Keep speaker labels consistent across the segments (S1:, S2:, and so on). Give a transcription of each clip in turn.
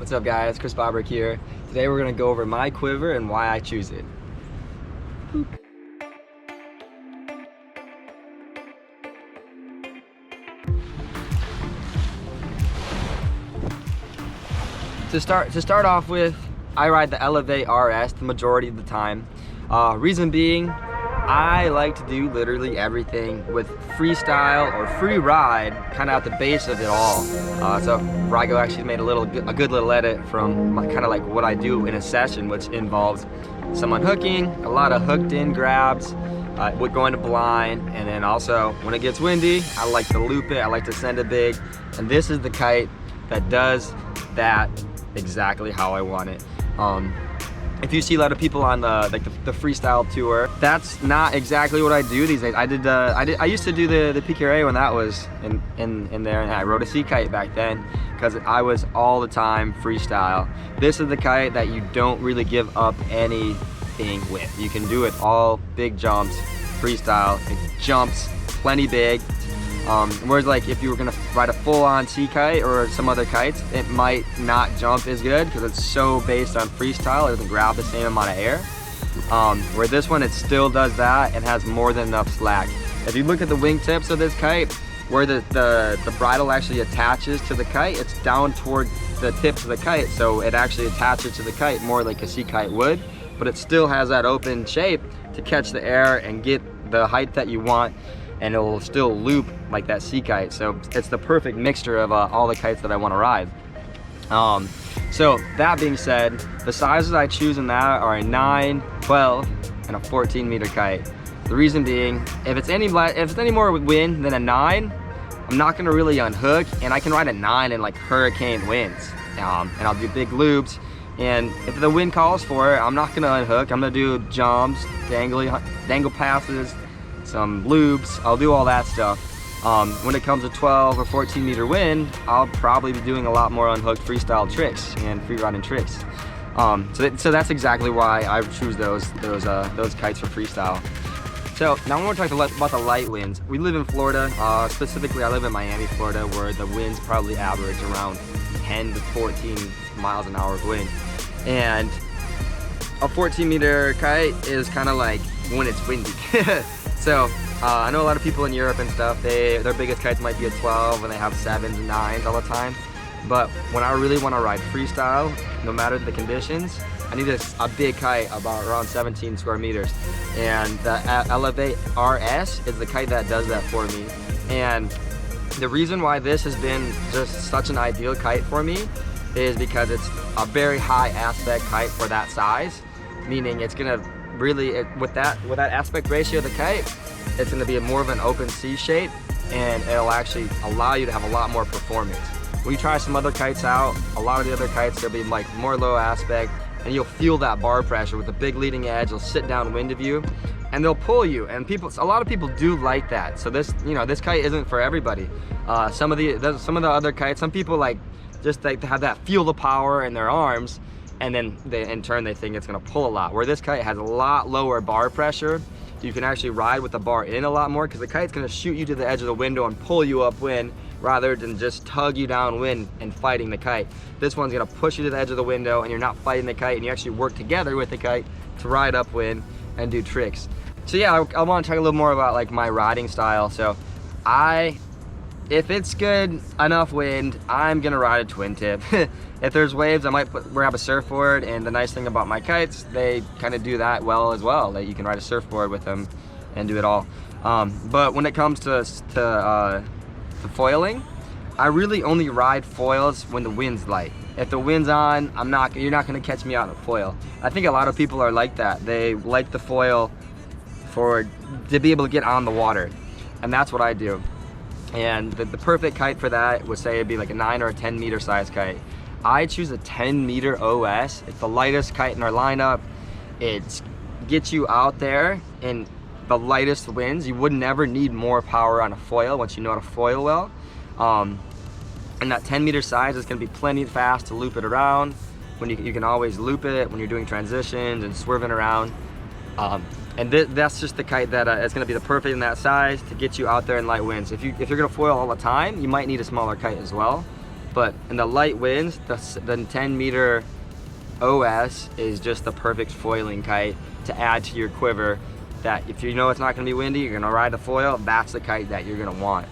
S1: What's up guys, Chris Bobryk here. Today we're gonna go over my quiver and why I choose it. To start off with, I ride the Elevate RS the majority of the time. Reason being, I like to do literally everything with freestyle or free ride, kind of at the base of it all. So Rygo actually made a good little edit from kind of like what I do in a session, which involves some unhooking, a lot of hooked in grabs, with going to blind, and then also when it gets windy, I like to loop it, I like to send it big, and this is the kite that does that exactly how I want it. If you see a lot of people on the freestyle tour, that's not exactly what I do these days. I used to do the PKRA when that was in there, and I rode a sea kite back then because I was all the time freestyle. This is the kite that you don't really give up anything with. You can do it all big jumps, freestyle. It jumps plenty big. Whereas like if you were gonna ride a full-on sea kite or some other kites, it might not jump as good because it's so based on freestyle. It doesn't grab the same amount of air. Where this one, it still does that and has more than enough slack. If you look at the wingtips of this kite, where the bridle actually attaches to the kite, it's down toward the tips of the kite, so it actually attaches to the kite more like a sea kite would, but it still has that open shape to catch the air and get the height that you want, and it will still loop like that sea kite. So it's the perfect mixture of all the kites that I want to ride. So that being said, the sizes I choose in that are a 9, 12, and a 14 meter kite. The reason being, if it's any more wind than a 9, I'm not gonna really unhook, and I can ride a 9 in like hurricane winds. And I'll do big loops, and if the wind calls for it, I'm not gonna unhook. I'm gonna do jumps, dangle passes, some loops, I'll do all that stuff. When it comes to 12 or 14 meter wind, I'll probably be doing a lot more unhooked freestyle tricks and free riding tricks. So that's exactly why I choose those kites for freestyle. So now I want to talk about the light winds. We live in Florida, specifically I live in Miami, Florida, where the winds probably average around 10 to 14 miles an hour of wind. And a 14 meter kite is kind of like when it's windy. So I know a lot of people in Europe and stuff, their biggest kites might be a 12 and they have 7s and 9s all the time. But when I really want to ride freestyle, no matter the conditions, I need a big kite about around 17 square meters. And the Elevate RS is the kite that does that for me. And the reason why this has been just such an ideal kite for me is because it's a very high aspect kite for that size, meaning it's gonna really, with that aspect ratio of the kite, it's going to be more of an open C shape, and it'll actually allow you to have a lot more performance. When you try some other kites out, a lot of the other kites, they'll be like more low aspect, and you'll feel that bar pressure with the big leading edge. They'll sit downwind of you, and they'll pull you. And a lot of people do like that. So this kite isn't for everybody. Some of the other kites, some people like just like to have that feel the power in their arms, and then in turn they think it's gonna pull a lot. Where this kite has a lot lower bar pressure, you can actually ride with the bar in a lot more because the kite's gonna shoot you to the edge of the window and pull you upwind rather than just tug you downwind and fighting the kite. This one's gonna push you to the edge of the window and you're not fighting the kite, and you actually work together with the kite to ride upwind and do tricks. So yeah, I wanna talk a little more about like my riding style. So if it's good enough wind, I'm gonna ride a twin tip. If there's waves, I might grab a surfboard, and the nice thing about my kites, they kind of do that well as well. That you can ride a surfboard with them and do it all. But when it comes to foiling, I really only ride foils when the wind's light. If the wind's on, you're not gonna catch me out in a foil. I think a lot of people are like that. They like the foil to be able to get on the water, and that's what I do. And the perfect kite for that would say it'd be like a 9 or a 10 meter size kite. I choose a 10 meter OS. It's the lightest kite in our lineup. It gets you out there in the lightest winds. You would never need more power on a foil once you know how to foil well. And that 10 meter size is gonna be plenty fast to loop it around. When you can always loop it when you're doing transitions and swerving around. And that's just the kite that is going to be the perfect in that size to get you out there in light winds. If you're going to foil all the time, you might need a smaller kite as well. But in the light winds, the 10 meter OS is just the perfect foiling kite to add to your quiver, that if you know it's not gonna be windy, you're gonna ride the foil, that's the kite that you're gonna want.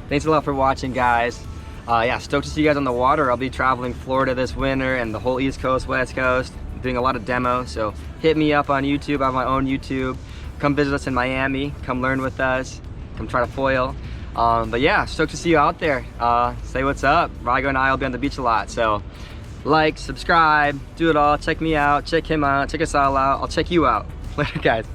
S1: Thanks a lot for watching, guys. Yeah, stoked to see you guys on the water. I'll be traveling Florida this winter and the whole East Coast, West Coast, doing a lot of demos, so hit me up on YouTube. I have my own YouTube. Come visit us in Miami, come learn with us, come try to foil. But yeah, stoked to see you out there. Say what's up. Rygo and I will be on the beach a lot, so like, subscribe, do it all, check me out, check him out, check us all out. I'll check you out. Later, guys.